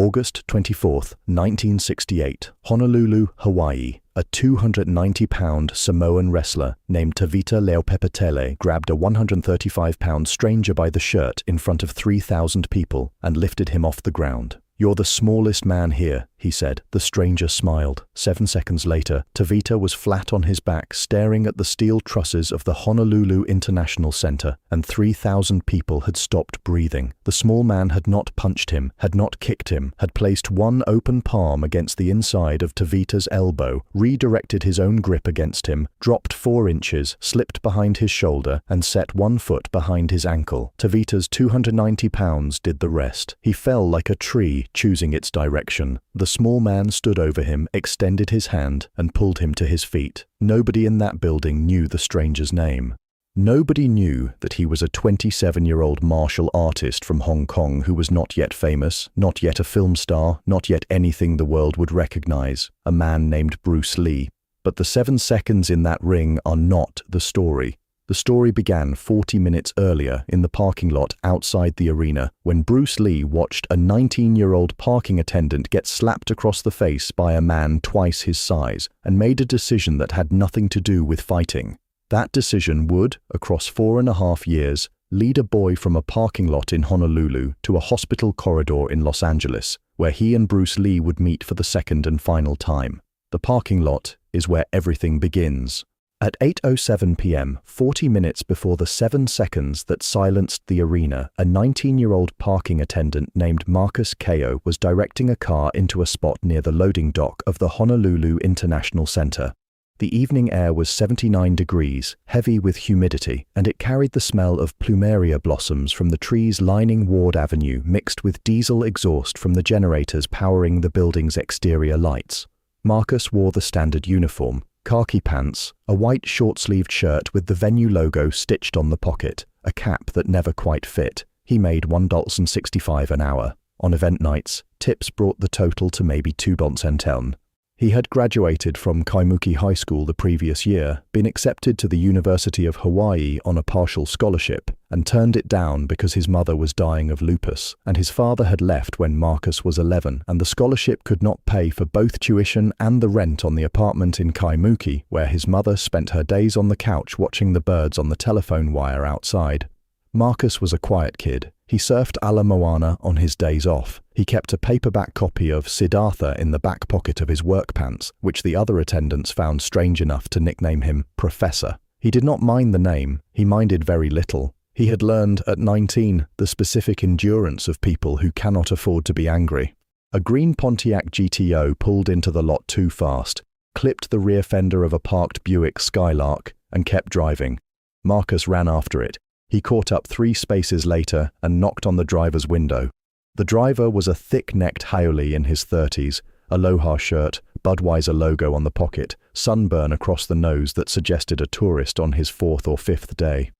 August 24, 1968, Honolulu, Hawaii. A 290-pound Samoan wrestler named Tavita Leopepetele grabbed a 135-pound stranger by the shirt in front of 3,000 people and lifted him off the ground. "You're the smallest man here," he said. The stranger smiled. 7 seconds later, Tavita was flat on his back, staring at the steel trusses of the Honolulu International Center, and 3,000 people had stopped breathing. The small man had not punched him, had not kicked him, had placed one open palm against the inside of Tavita's elbow, redirected his own grip against him, dropped 4 inches, slipped behind his shoulder, and set 1 foot behind his ankle. Tavita's 290 pounds did the rest. He fell like a tree, choosing its direction. The small man stood over him, extended his hand, and pulled him to his feet. Nobody in that building knew the stranger's name. Nobody knew that he was a 27-year-old martial artist from Hong Kong who was not yet famous, not yet a film star, not yet anything the world would recognize, a man named Bruce Lee. But the 7 seconds in that ring are not the story. The story began 40 minutes earlier in the parking lot outside the arena when Bruce Lee watched a 19-year-old parking attendant get slapped across the face by a man twice his size and made a decision that had nothing to do with fighting. That decision would, across 4.5 years, lead a boy from a parking lot in Honolulu to a hospital corridor in Los Angeles, where he and Bruce Lee would meet for the second and final time. The parking lot is where everything begins. At 8:07 p.m., 40 minutes before the 7 seconds that silenced the arena, a 19-year-old parking attendant named Marcus Kaeo was directing a car into a spot near the loading dock of the Honolulu International Center. The evening air was 79 degrees, heavy with humidity, and it carried the smell of plumeria blossoms from the trees lining Ward Avenue mixed with diesel exhaust from the generators powering the building's exterior lights. Marcus wore the standard uniform, khaki pants, a white short-sleeved shirt with the venue logo stitched on the pocket, a cap that never quite fit. He made $1.65 an hour. On event nights, tips brought the total to maybe $2. He had graduated from Kaimuki High School the previous year, been accepted to the University of Hawaii on a partial scholarship, and turned it down because his mother was dying of lupus, and his father had left when Marcus was 11, and the scholarship could not pay for both tuition and the rent on the apartment in Kaimuki, where his mother spent her days on the couch watching the birds on the telephone wire outside. Marcus was a quiet kid. He surfed Ala Moana on his days off. He kept a paperback copy of Siddhartha in the back pocket of his work pants, which the other attendants found strange enough to nickname him Professor. He did not mind the name. He minded very little. He had learned at 19 the specific endurance of people who cannot afford to be angry. A green Pontiac GTO pulled into the lot too fast, clipped the rear fender of a parked Buick Skylark, and kept driving. Marcus ran after it. He caught up 3 spaces later and knocked on the driver's window. The driver was a thick-necked haole in his 30s, Aloha shirt, Budweiser logo on the pocket, sunburn across the nose that suggested a tourist on his 4th or 5th day.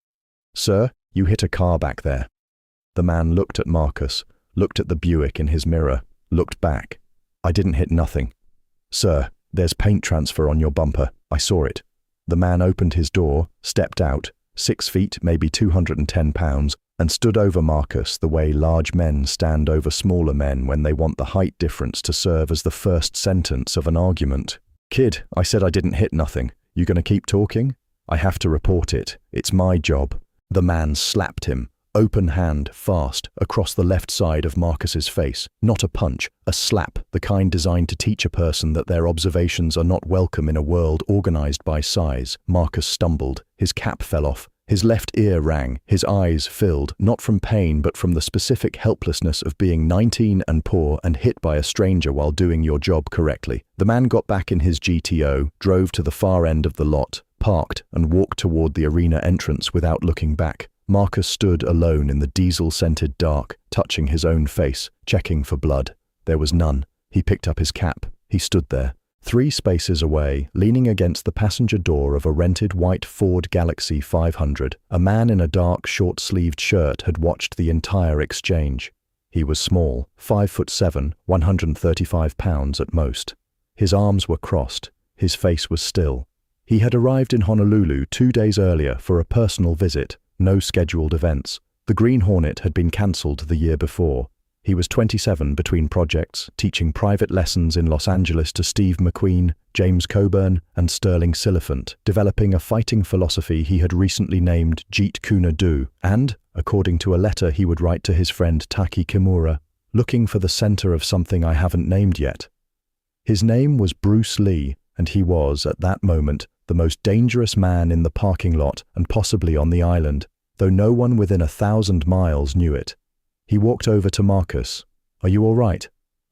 "Sir, you hit a car back there." The man looked at Marcus, looked at the Buick in his mirror, looked back. "I didn't hit nothing." "Sir, there's paint transfer on your bumper. I saw it." The man opened his door, stepped out, 6 feet, maybe 210 pounds, and stood over Marcus the way large men stand over smaller men when they want the height difference to serve as the first sentence of an argument. "Kid, I said I didn't hit nothing. You gonna keep talking? I have to report it. It's my job." The man slapped him, open hand, fast, across the left side of Marcus's face. Not a punch, a slap, the kind designed to teach a person that their observations are not welcome in a world organized by size. Marcus stumbled. His cap fell off. His left ear rang. His eyes filled, not from pain but from the specific helplessness of being 19 and poor and hit by a stranger while doing your job correctly. The man got back in his GTO, drove to the far end of the lot, parked, and walked toward the arena entrance without looking back. Marcus stood alone in the diesel-scented dark, touching his own face, checking for blood. There was none. He picked up his cap. He stood there. 3 spaces away, leaning against the passenger door of a rented white Ford Galaxie 500, a man in a dark, short-sleeved shirt had watched the entire exchange. He was small, 5'7", 135 pounds at most. His arms were crossed. His face was still. He had arrived in Honolulu 2 days earlier for a personal visit, no scheduled events. The Green Hornet had been cancelled the year before. He was 27 between projects, teaching private lessons in Los Angeles to Steve McQueen, James Coburn, and Sterling Siliphant, developing a fighting philosophy he had recently named Jeet Kune Do, and, according to a letter he would write to his friend Taki Kimura, looking for the center of something I haven't named yet. His name was Bruce Lee, and he was, at that moment, the most dangerous man in the parking lot and possibly on the island, though no one within 1,000 miles knew it. He walked over to Marcus. "Are you all right?"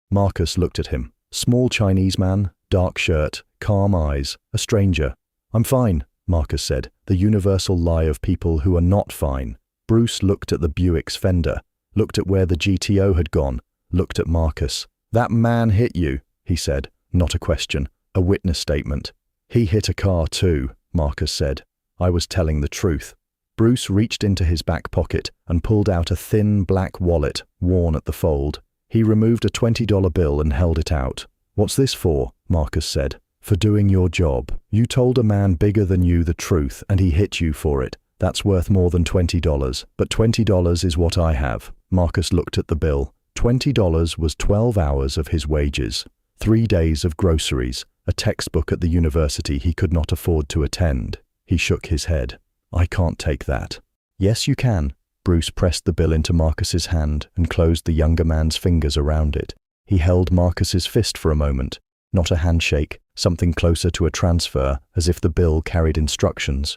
Marcus looked at him. Small Chinese man, dark shirt, calm eyes, a stranger. "I'm fine," Marcus said, the universal lie of people who are not fine. Bruce looked at the Buick's fender, looked at where the GTO had gone, looked at Marcus. "That man hit you," he said, not a question, a witness statement. "He hit a car too," Marcus said. "I was telling the truth." Bruce reached into his back pocket and pulled out a thin black wallet, worn at the fold. He removed a $20 bill and held it out. "What's this for?" Marcus said. "For doing your job. You told a man bigger than you the truth and he hit you for it. That's worth more than $20, but $20 is what I have." Marcus looked at the bill. $20 was 12 hours of his wages, 3 days of groceries, a textbook at the university he could not afford to attend. He shook his head. "I can't take that." "Yes, you can." Bruce pressed the bill into Marcus's hand and closed the younger man's fingers around it. He held Marcus's fist for a moment, not a handshake, something closer to a transfer, as if the bill carried instructions.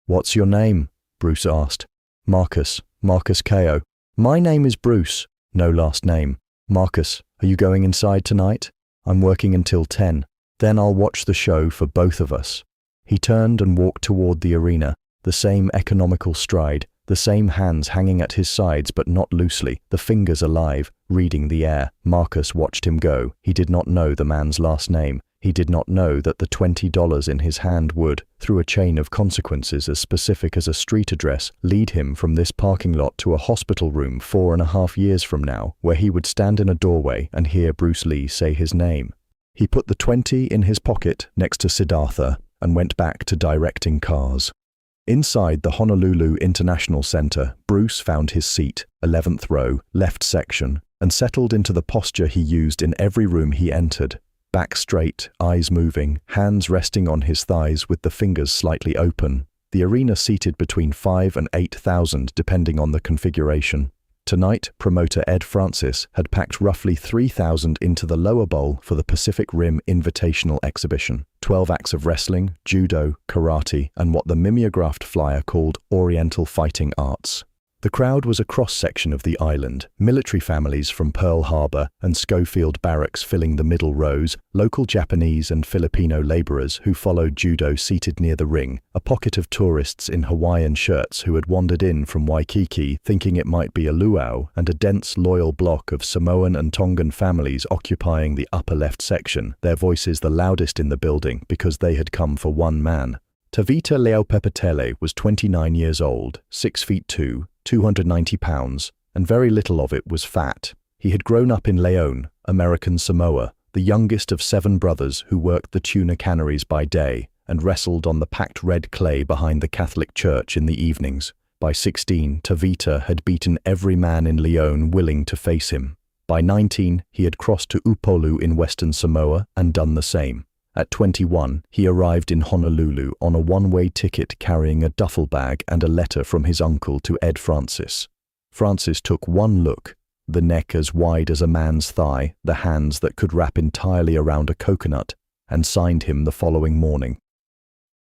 "What's your name?" Bruce asked. Marcus Kaeo." "My name is Bruce." "No last name." "Marcus, are you going inside tonight?" "I'm working until 10. Then I'll watch the show for both of us." He turned and walked toward the arena, the same economical stride, the same hands hanging at his sides but not loosely, the fingers alive, reading the air. Marcus watched him go. He did not know the man's last name. He did not know that the $20 in his hand would, through a chain of consequences as specific as a street address, lead him from this parking lot to a hospital room 4.5 years from now, where he would stand in a doorway and hear Bruce Lee say his name. He put the 20 in his pocket next to Siddhartha and went back to directing cars. Inside the Honolulu International Center, Bruce found his seat, 11th row, left section, and settled into the posture he used in every room he entered. Back straight, eyes moving, hands resting on his thighs with the fingers slightly open. The arena seated between 5,000 and 8,000 depending on the configuration. Tonight, promoter Ed Francis had packed roughly 3,000 into the lower bowl for the Pacific Rim Invitational Exhibition. 12 acts of wrestling, judo, karate, and what the mimeographed flyer called Oriental Fighting Arts. The crowd was a cross-section of the island, military families from Pearl Harbor and Schofield Barracks filling the middle rows, local Japanese and Filipino laborers who followed judo seated near the ring, a pocket of tourists in Hawaiian shirts who had wandered in from Waikiki thinking it might be a luau, and a dense, loyal block of Samoan and Tongan families occupying the upper left section, their voices the loudest in the building because they had come for one man. Tavita Leaupepetele was 29 years old, 6'2", 290 pounds, and very little of it was fat. He had grown up in Leon, American Samoa, the youngest of 7 brothers who worked the tuna canneries by day and wrestled on the packed red clay behind the Catholic church in the evenings. By 16, Tavita had beaten every man in Leon willing to face him. By 19, he had crossed to Upolu in Western Samoa and done the same. At 21, he arrived in Honolulu on a one-way ticket carrying a duffel bag and a letter from his uncle to Ed Francis. Francis took one look, the neck as wide as a man's thigh, the hands that could wrap entirely around a coconut, and signed him the following morning.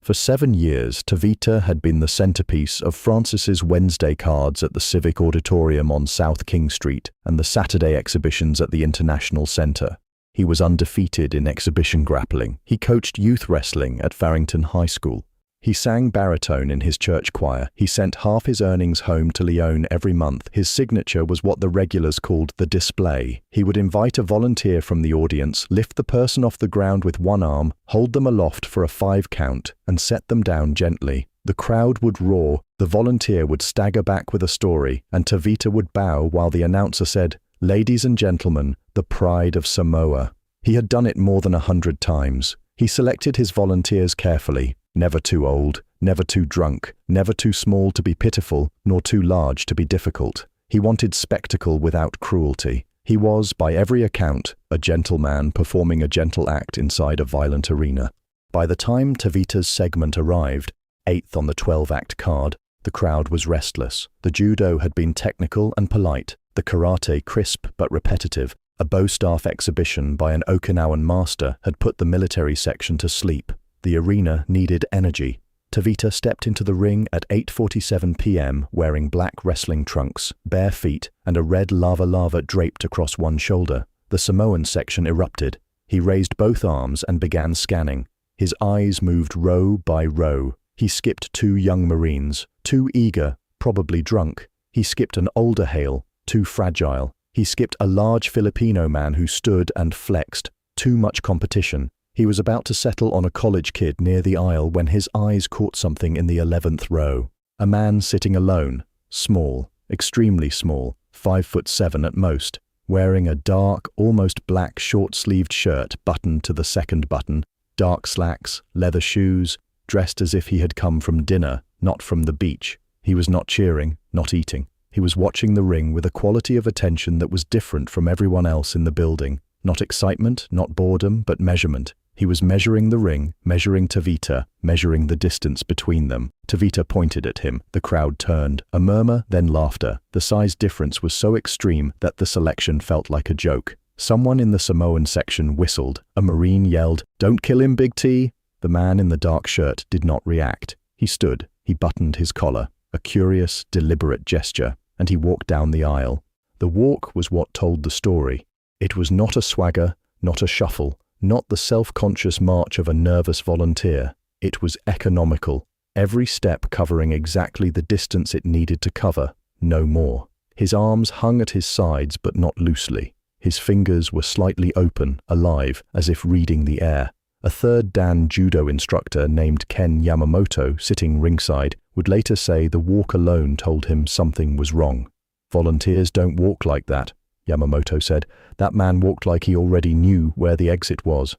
For 7 years, Tavita had been the centerpiece of Francis's Wednesday cards at the Civic Auditorium on South King Street and the Saturday exhibitions at the International Center. He was undefeated in exhibition grappling. He coached youth wrestling at Farrington High School. He sang baritone in his church choir. He sent half his earnings home to Leon every month. His signature was what the regulars called the display. He would invite a volunteer from the audience, lift the person off the ground with one arm, hold them aloft for a 5 count, and set them down gently. The crowd would roar, the volunteer would stagger back with a story, and Tavita would bow while the announcer said, "Ladies and gentlemen, the pride of Samoa." He had done it more than 100 times. He selected his volunteers carefully, never too old, never too drunk, never too small to be pitiful, nor too large to be difficult. He wanted spectacle without cruelty. He was, by every account, a gentleman performing a gentle act inside a violent arena. By the time Tavita's segment arrived, 8th on the 12-act card, the crowd was restless. The judo had been technical and polite, the karate crisp but repetitive. A bow staff exhibition by an Okinawan master had put the military section to sleep. The arena needed energy. Tavita stepped into the ring at 8:47 p.m. wearing black wrestling trunks, bare feet, and a red lava draped across one shoulder. The Samoan section erupted. He raised both arms and began scanning. His eyes moved row by row. He skipped 2 young Marines, too eager, probably drunk. He skipped an older Hale, too fragile. He skipped a large Filipino man who stood and flexed. Too much competition. He was about to settle on a college kid near the aisle when his eyes caught something in the 11th row. A man sitting alone, small, extremely small, 5'7" at most, wearing a dark, almost black short-sleeved shirt buttoned to the second button, dark slacks, leather shoes, dressed as if he had come from dinner, not from the beach. He was not cheering, not eating. He was watching the ring with a quality of attention that was different from everyone else in the building. Not excitement, not boredom, but measurement. He was measuring the ring, measuring Tavita, measuring the distance between them. Tavita pointed at him. The crowd turned. A murmur, then laughter. The size difference was so extreme that the selection felt like a joke. Someone in the Samoan section whistled. A Marine yelled, "Don't kill him, Big T!" The man in the dark shirt did not react. He stood. He buttoned his collar. A curious, deliberate gesture. And he walked down the aisle. The walk was what told the story. It was not a swagger, not a shuffle, not the self-conscious march of a nervous volunteer. It was economical, every step covering exactly the distance it needed to cover, no more. His arms hung at his sides but not loosely. His fingers were slightly open, alive, as if reading the air. A third Dan judo instructor named Ken Yamamoto, sitting ringside, would later say the walk alone told him something was wrong. "Volunteers don't walk like that," Yamamoto said. "That man walked like he already knew where the exit was."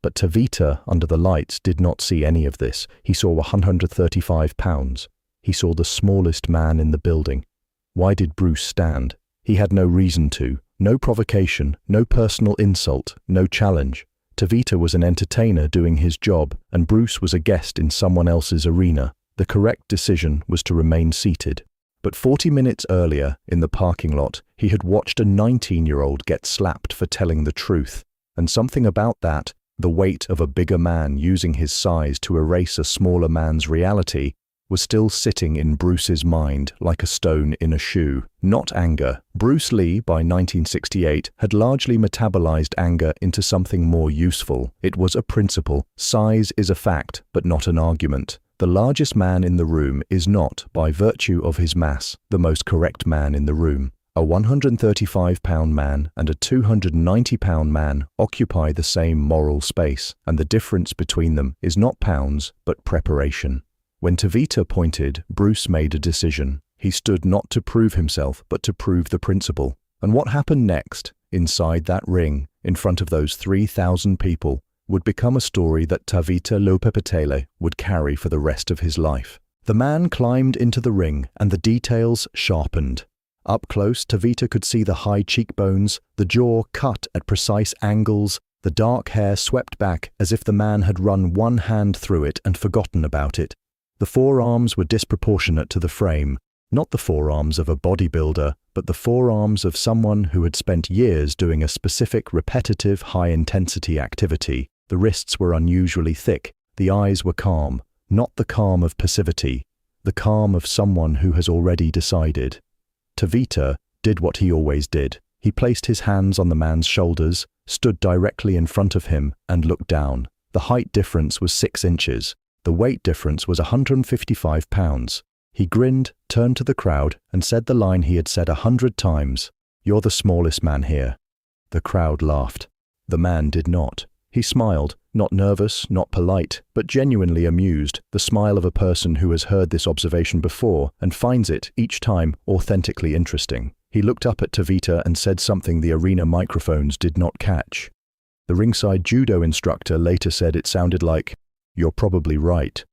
But Tavita, under the lights, did not see any of this. He saw 135 pounds. He saw the smallest man in the building. Why did Bruce stand? He had no reason to. No provocation, no personal insult, no challenge. Tavita was an entertainer doing his job, and Bruce was a guest in someone else's arena. The correct decision was to remain seated. But 40 minutes earlier, in the parking lot, he had watched a 19-year-old get slapped for telling the truth. And something about that, the weight of a bigger man using his size to erase a smaller man's reality, was still sitting in Bruce's mind like a stone in a shoe. Not anger. Bruce Lee, by 1968, had largely metabolized anger into something more useful. It was a principle. Size is a fact, but not an argument. The largest man in the room is not, by virtue of his mass, the most correct man in the room. A 135-pound man and a 290-pound man occupy the same moral space, and the difference between them is not pounds, but preparation. When Tavita pointed, Bruce made a decision. He stood not to prove himself, but to prove the principle. And what happened next, inside that ring, in front of those 3,000 people, would become a story that Tavita Leupepetele would carry for the rest of his life. The man climbed into the ring, and the details sharpened. Up close, Tavita could see the high cheekbones, the jaw cut at precise angles, the dark hair swept back as if the man had run one hand through it and forgotten about it. The forearms were disproportionate to the frame, not the forearms of a bodybuilder, but the forearms of someone who had spent years doing a specific, repetitive, high-intensity activity. The wrists were unusually thick, the eyes were calm, not the calm of passivity, the calm of someone who has already decided. Tavita did what he always did. He placed his hands on the man's shoulders, stood directly in front of him, and looked down. The height difference was 6 inches. The weight difference was 155 pounds. He grinned, turned to the crowd, and said the line he had said 100 times, "You're the smallest man here." The crowd laughed. The man did not. He smiled, not nervous, not polite, but genuinely amused, the smile of a person who has heard this observation before and finds it, each time, authentically interesting. He looked up at Tavita and said something the arena microphones did not catch. The ringside judo instructor later said it sounded like, "You're probably right."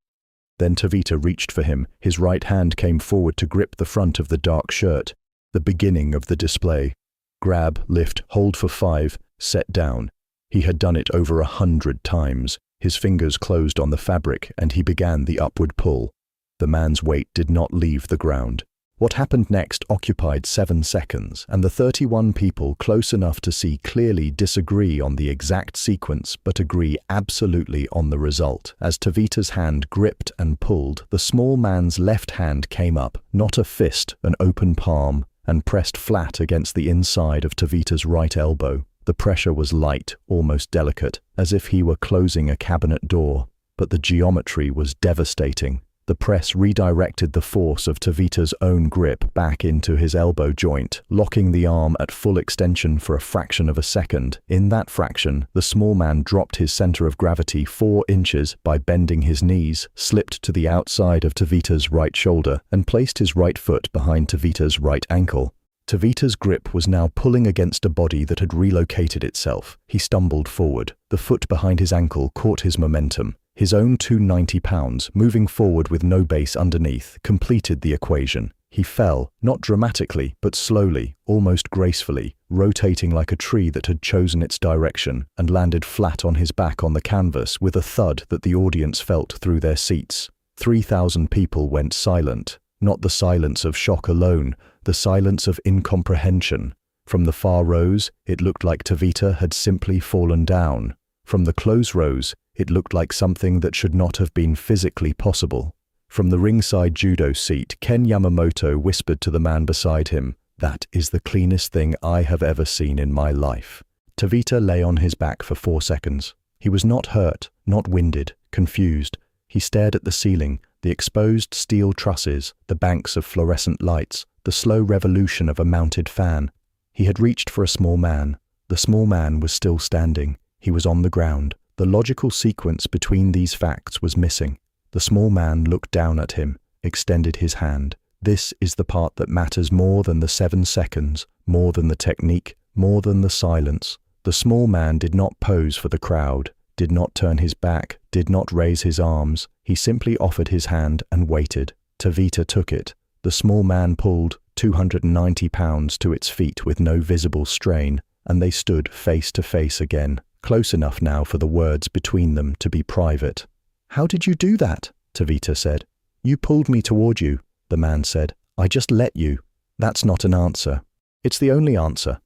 Then Tavita reached for him. His right hand came forward to grip the front of the dark shirt. The beginning of the display. Grab, lift, hold for 5, set down. He had done it over 100 times. His fingers closed on the fabric and he began the upward pull. The man's weight did not leave the ground. What happened next occupied 7 seconds, and the 31 people close enough to see clearly disagree on the exact sequence but agree absolutely on the result. As Tavita's hand gripped and pulled, the small man's left hand came up, not a fist, an open palm, and pressed flat against the inside of Tavita's right elbow. The pressure was light, almost delicate, as if he were closing a cabinet door, but the geometry was devastating. The press redirected the force of Tavita's own grip back into his elbow joint, locking the arm at full extension for a fraction of a second. In that fraction, the small man dropped his center of gravity 4 inches by bending his knees, slipped to the outside of Tavita's right shoulder, and placed his right foot behind Tavita's right ankle. Tavita's grip was now pulling against a body that had relocated itself. He stumbled forward. The foot behind his ankle caught his momentum. His own 290 pounds, moving forward with no base underneath, completed the equation. He fell, not dramatically, but slowly, almost gracefully, rotating like a tree that had chosen its direction, and landed flat on his back on the canvas with a thud that the audience felt through their seats. 3,000 people went silent. Not the silence of shock alone, the silence of incomprehension. From the far rows, it looked like Tavita had simply fallen down. From the close rows, it looked like something that should not have been physically possible. From the ringside judo seat, Ken Yamamoto whispered to the man beside him, "That is the cleanest thing I have ever seen in my life." Tavita lay on his back for 4 seconds. He was not hurt, not winded, confused. He stared at the ceiling, the exposed steel trusses, the banks of fluorescent lights, the slow revolution of a mounted fan. He had reached for a small man. The small man was still standing. He was on the ground. The logical sequence between these facts was missing. The small man looked down at him, extended his hand. This is the part that matters more than the 7 seconds, more than the technique, more than the silence. The small man did not pose for the crowd, did not turn his back, did not raise his arms. He simply offered his hand and waited. Tavita took it. The small man pulled 290 pounds to its feet with no visible strain, and they stood face to face again. Close enough now for the words between them to be private. "How did you do that?" Tavita said. "You pulled me toward you," the man said. "I just let you." "That's not an answer." "It's the only answer."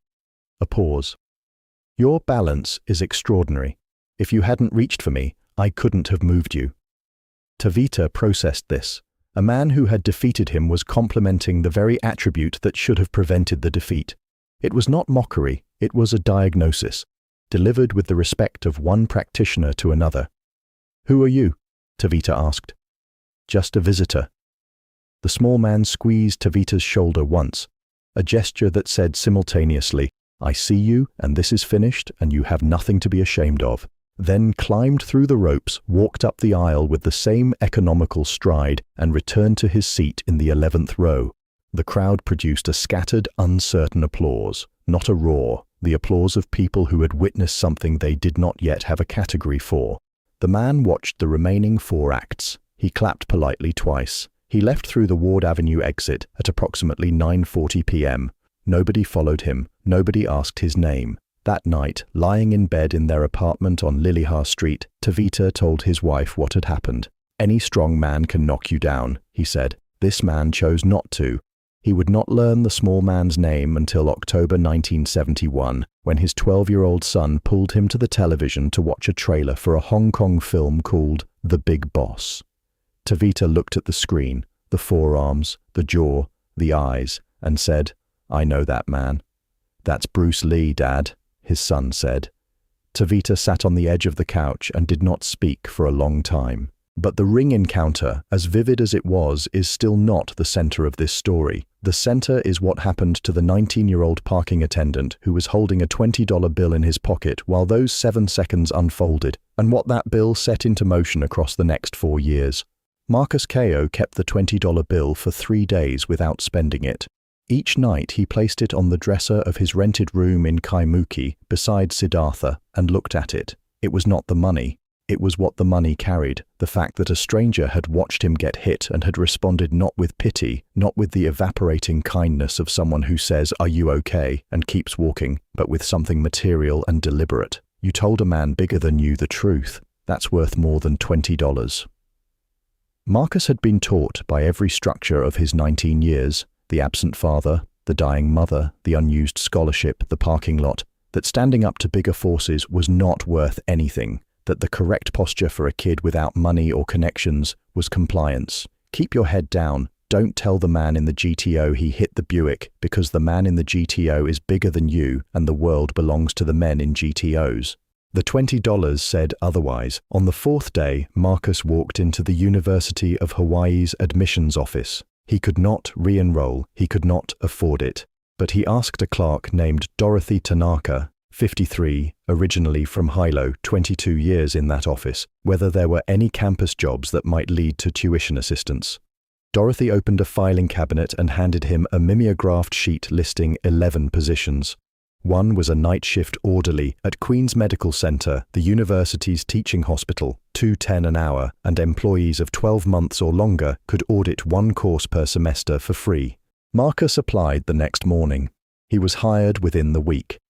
A pause. "Your balance is extraordinary. If you hadn't reached for me, I couldn't have moved you." Tavita processed this. A man who had defeated him was complimenting the very attribute that should have prevented the defeat. It was not mockery, it was a diagnosis, delivered with the respect of one practitioner to another. "Who are you?" Tavita asked. "Just a visitor." The small man squeezed Tavita's shoulder once, a gesture that said simultaneously, "I see you, and this is finished, and you have nothing to be ashamed of." Then climbed through the ropes, walked up the aisle with the same economical stride, and returned to his seat in the 11th row. The crowd produced a scattered, uncertain applause, not a roar, the applause of people who had witnessed something they did not yet have a category for. The man watched the remaining 4 acts. He clapped politely twice. He left through the Ward Avenue exit at approximately 9:40 p.m. Nobody followed him. Nobody asked his name. That night, lying in bed in their apartment on Lilihar Street, Tavita told his wife what had happened. "Any strong man can knock you down," he said. This man chose not to. He would not learn the small man's name until October 1971, when his 12-year-old son pulled him to the television to watch a trailer for a Hong Kong film called The Big Boss. Tavita looked at the screen, the forearms, the jaw, the eyes, and said, "I know that man." "That's Bruce Lee, Dad," his son said. Tavita sat on the edge of the couch and did not speak for a long time. But the ring encounter, as vivid as it was, is still not the center of this story. The center is what happened to the 19-year-old parking attendant who was holding a $20 bill in his pocket while those 7 seconds unfolded, and what that bill set into motion across the next 4 years. Marcus Kaeo kept the $20 bill for 3 days without spending it. Each night he placed it on the dresser of his rented room in Kaimuki beside Siddhartha and looked at it. It was not the money. It was what the money carried, the fact that a stranger had watched him get hit and had responded not with pity, not with the evaporating kindness of someone who says, "Are you okay?" and keeps walking, but with something material and deliberate. You told a man bigger than you the truth. That's worth more than $20. Marcus had been taught by every structure of his 19 years, the absent father, the dying mother, the unused scholarship, the parking lot, that standing up to bigger forces was not worth anything, that the correct posture for a kid without money or connections was compliance. Keep your head down. Don't tell the man in the GTO he hit the Buick, because the man in the GTO is bigger than you and the world belongs to the men in GTOs. The $20 said otherwise. On the fourth day, Marcus walked into the University of Hawaii's admissions office. He could not re-enroll, he could not afford it. But he asked a clerk named Dorothy Tanaka, 53, originally from Hilo, 22 years in that office, whether there were any campus jobs that might lead to tuition assistance. Dorothy opened a filing cabinet and handed him a mimeographed sheet listing 11 positions. One was a night shift orderly at Queen's Medical Center, the university's teaching hospital, $2.10 an hour, and employees of 12 months or longer could audit one course per semester for free. Marcus applied the next morning. He was hired within the week.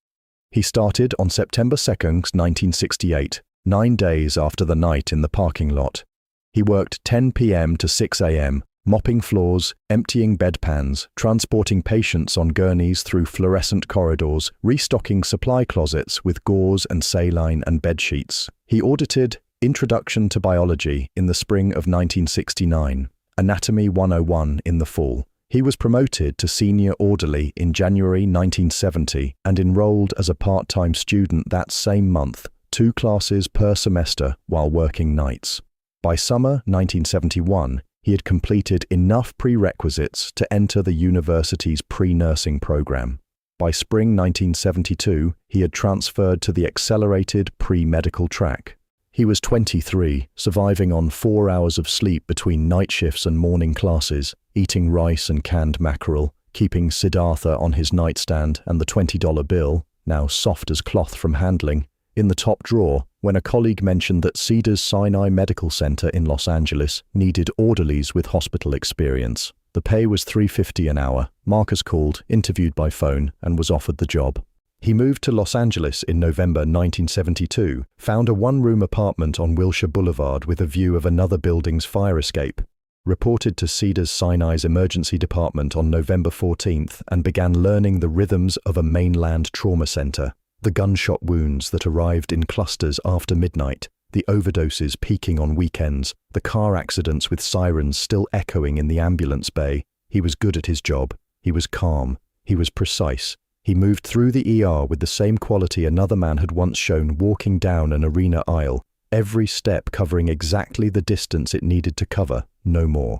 He started on September 2nd, 1968, 9 days after the night in the parking lot. He worked 10 p.m. to 6 a.m., mopping floors, emptying bedpans, transporting patients on gurneys through fluorescent corridors, restocking supply closets with gauze and saline and bedsheets. He audited Introduction to Biology in the spring of 1969, Anatomy 101 in the fall. He was promoted to senior orderly in January 1970 and enrolled as a part-time student that same month, 2 classes per semester while working nights. By summer 1971, he had completed enough prerequisites to enter the university's pre-nursing program. By spring 1972, he had transferred to the accelerated pre-medical track. He was 23, surviving on 4 hours of sleep between night shifts and morning classes, eating rice and canned mackerel, keeping Siddhartha on his nightstand and the $20 bill, now soft as cloth from handling, in the top drawer when a colleague mentioned that Cedars-Sinai Medical Center in Los Angeles needed orderlies with hospital experience. The pay was $3.50 an hour. Marcus called, interviewed by phone, and was offered the job. He moved to Los Angeles in November 1972, found a one-room apartment on Wilshire Boulevard with a view of another building's fire escape, reported to Cedars-Sinai's emergency department on November 14th, and began learning the rhythms of a mainland trauma center. The gunshot wounds that arrived in clusters after midnight, the overdoses peaking on weekends, the car accidents with sirens still echoing in the ambulance bay. He was good at his job. He was calm. He was precise. He moved through the ER with the same quality another man had once shown walking down an arena aisle, every step covering exactly the distance it needed to cover, no more.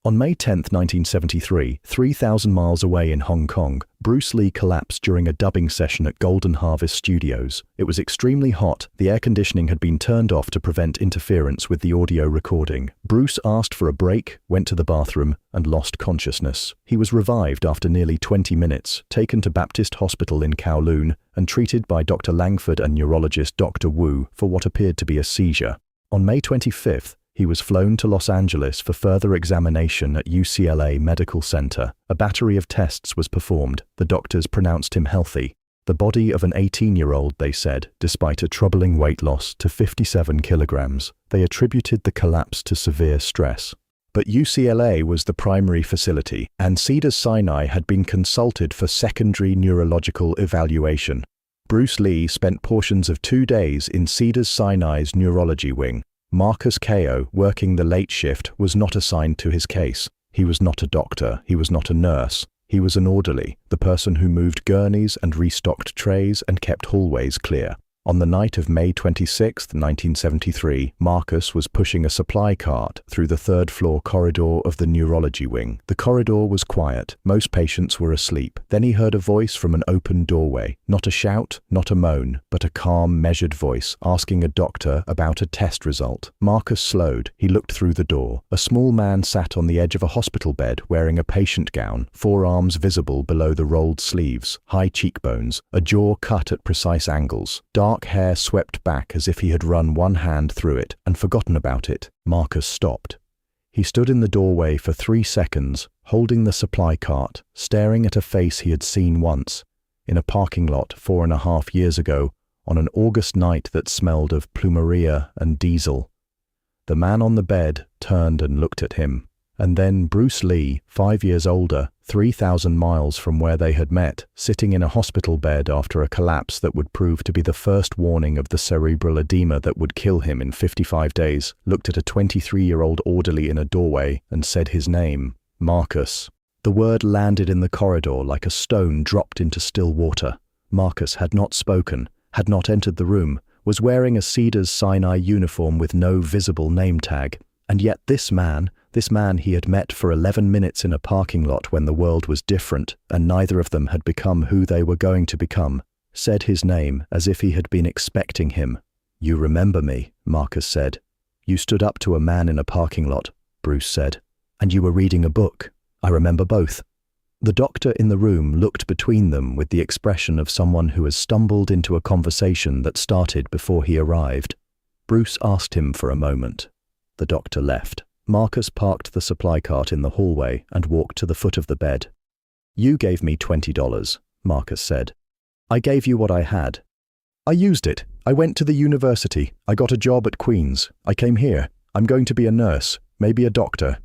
On May 10, 1973, 3,000 miles away in Hong Kong, Bruce Lee collapsed during a dubbing session at Golden Harvest Studios. It was extremely hot. The air conditioning had been turned off to prevent interference with the audio recording. Bruce asked for a break, went to the bathroom, and lost consciousness. He was revived after nearly 20 minutes, taken to Baptist Hospital in Kowloon, and treated by Dr. Langford and neurologist Dr. Wu for what appeared to be a seizure. On May 25th, he was flown to Los Angeles for further examination at UCLA Medical Center. A battery of tests was performed. The doctors pronounced him healthy. The body of an 18-year-old, they said, despite a troubling weight loss to 57 kilograms. They attributed the collapse to severe stress. But UCLA was the primary facility, and Cedars-Sinai had been consulted for secondary neurological evaluation. Bruce Lee spent portions of 2 days in Cedars-Sinai's neurology wing. Marcus Kaeo, working the late shift, was not assigned to his case. He was not a doctor, he was not a nurse. He was an orderly, the person who moved gurneys and restocked trays and kept hallways clear. On the night of May 26, 1973, Marcus was pushing a supply cart through the third-floor corridor of the neurology wing. The corridor was quiet. Most patients were asleep. Then he heard a voice from an open doorway. Not a shout, not a moan, but a calm, measured voice asking a doctor about a test result. Marcus slowed. He looked through the door. A small man sat on the edge of a hospital bed wearing a patient gown, forearms visible below the rolled sleeves, high cheekbones, a jaw cut at precise angles, dark dark hair swept back as if he had run one hand through it and forgotten about it. Marcus stopped. He stood in the doorway for 3 seconds, holding the supply cart, staring at a face he had seen once, in a parking lot 4.5 years ago, on an August night that smelled of plumeria and diesel. The man on the bed turned and looked at him, and then Bruce Lee, 5 years older, 3,000 miles from where they had met, sitting in a hospital bed after a collapse that would prove to be the first warning of the cerebral edema that would kill him in 55 days, looked at a 23-year-old orderly in a doorway and said his name, Marcus. The word landed in the corridor like a stone dropped into still water. Marcus had not spoken, had not entered the room, was wearing a Cedars Sinai uniform with no visible name tag, and yet this man he had met for 11 minutes in a parking lot when the world was different and neither of them had become who they were going to become, said his name as if he had been expecting him. "You remember me," Marcus said. "You stood up to a man in a parking lot," Bruce said. "And you were reading a book. I remember both." The doctor in the room looked between them with the expression of someone who has stumbled into a conversation that started before he arrived. Bruce asked him for a moment. The doctor left. Marcus parked the supply cart in the hallway and walked to the foot of the bed. "You gave me $20, Marcus said. "I gave you what I had. I used it. I went to the university. I got a job at Queen's. I came here. I'm going to be a nurse, maybe a doctor."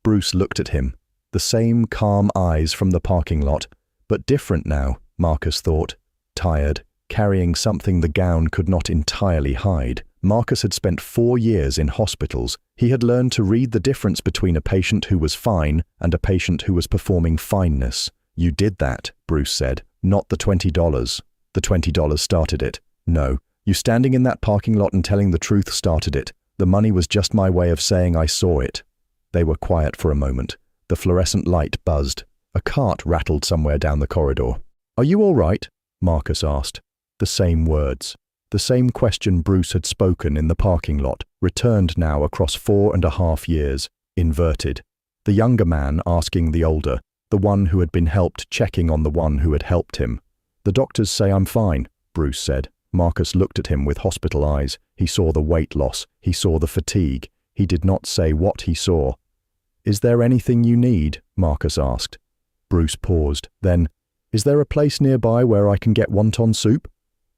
Bruce looked at him. The same calm eyes from the parking lot, but different now, Marcus thought. Tired, carrying something the gown could not entirely hide. Marcus had spent 4 years in hospitals. He had learned to read the difference between a patient who was fine and a patient who was performing fineness. "You did that," Bruce said. "Not the $20. The $20 started it. No, you standing in that parking lot and telling the truth started it. The money was just my way of saying I saw it." They were quiet for a moment. The fluorescent light buzzed. A cart rattled somewhere down the corridor. "Are you all right?" Marcus asked. The same words. The same question Bruce had spoken in the parking lot, returned now across 4.5 years, inverted. The younger man asking the older, the one who had been helped checking on the one who had helped him. "The doctors say I'm fine," Bruce said. Marcus looked at him with hospital eyes. He saw the weight loss. He saw the fatigue. He did not say what he saw. "Is there anything you need?" Marcus asked. Bruce paused. Then, "Is there a place nearby where I can get wonton soup?"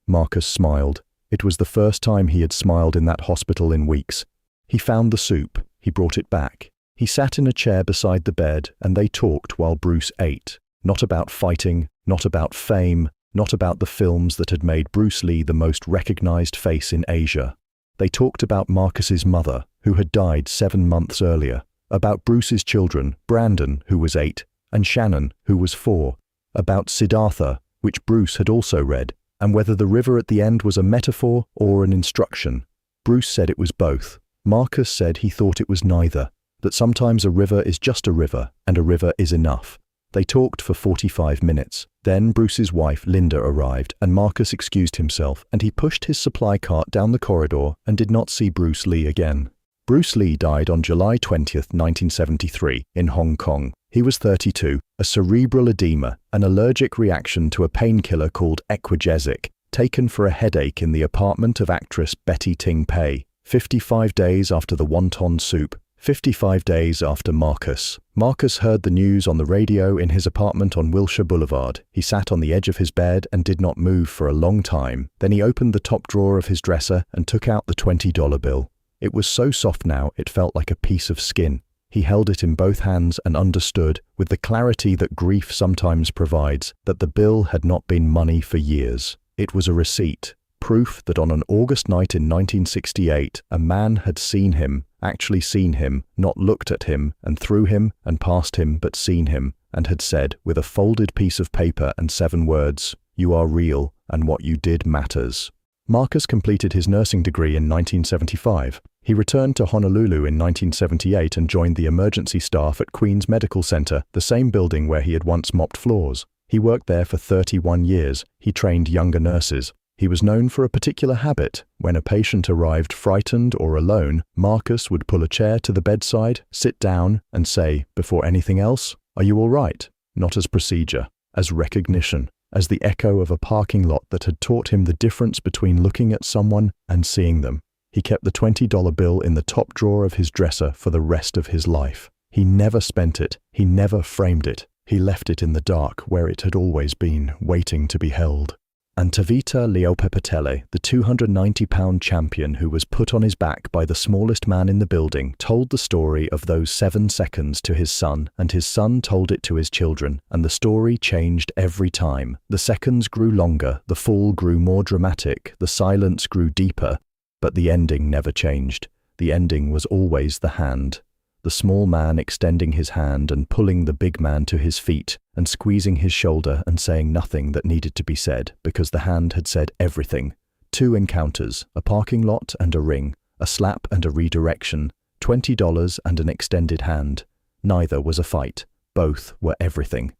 Marcus smiled. It was the first time he had smiled in that hospital in weeks. He found the soup. He brought it back. He sat in a chair beside the bed and they talked while Bruce ate. Not about fighting, not about fame, not about the films that had made Bruce Lee the most recognized face in Asia. They talked about Marcus's mother, who had died 7 months earlier, about Bruce's children, Brandon, who was 8, and Shannon, who was 4, about Siddhartha, which Bruce had also read, and whether the river at the end was a metaphor or an instruction. Bruce said it was both. Marcus said he thought it was neither, that sometimes a river is just a river, and a river is enough. They talked for 45 minutes. Then Bruce's wife, Linda, arrived, and Marcus excused himself, and he pushed his supply cart down the corridor and did not see Bruce Lee again. Bruce Lee died on July 20th, 1973, in Hong Kong. He was 32, a cerebral edema, an allergic reaction to a painkiller called Equagesic, taken for a headache in the apartment of actress Betty Ting Pei. 55 days after the wonton soup, 55 days after Marcus. Marcus heard the news on the radio in his apartment on Wilshire Boulevard. He sat on the edge of his bed and did not move for a long time. Then he opened the top drawer of his dresser and took out the $20 bill. It was so soft now it felt like a piece of skin. He held it in both hands and understood, with the clarity that grief sometimes provides, that the bill had not been money for years. It was a receipt, proof that on an August night in 1968, a man had seen him, actually seen him, not looked at him, and through him, and past him, but seen him, and had said, with a folded piece of paper and 7 words, "You are real, and what you did matters." Marcus completed his nursing degree in 1975. He returned to Honolulu in 1978 and joined the emergency staff at Queen's Medical Center, the same building where he had once mopped floors. He worked there for 31 years. He trained younger nurses. He was known for a particular habit. When a patient arrived frightened or alone, Marcus would pull a chair to the bedside, sit down, and say, before anything else, "Are you all right?" Not as procedure, as recognition. as the echo of a parking lot that had taught him the difference between looking at someone and seeing them. He kept the $20 bill in the top drawer of his dresser for the rest of his life. He never spent it. He never framed it. He left it in the dark where it had always been, waiting to be held. And Tavita Leaupepetele, the 290-pound champion who was put on his back by the smallest man in the building, told the story of those 7 seconds to his son, and his son told it to his children, and the story changed every time. The seconds grew longer, the fall grew more dramatic, the silence grew deeper, but the ending never changed. The ending was always the hand. The small man extending his hand and pulling the big man to his feet and squeezing his shoulder and saying nothing that needed to be said because the hand had said everything. 2 encounters, a parking lot and a ring, a slap and a redirection, $20 and an extended hand. Neither was a fight. Both were everything.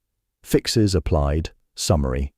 Fixes applied. Summary.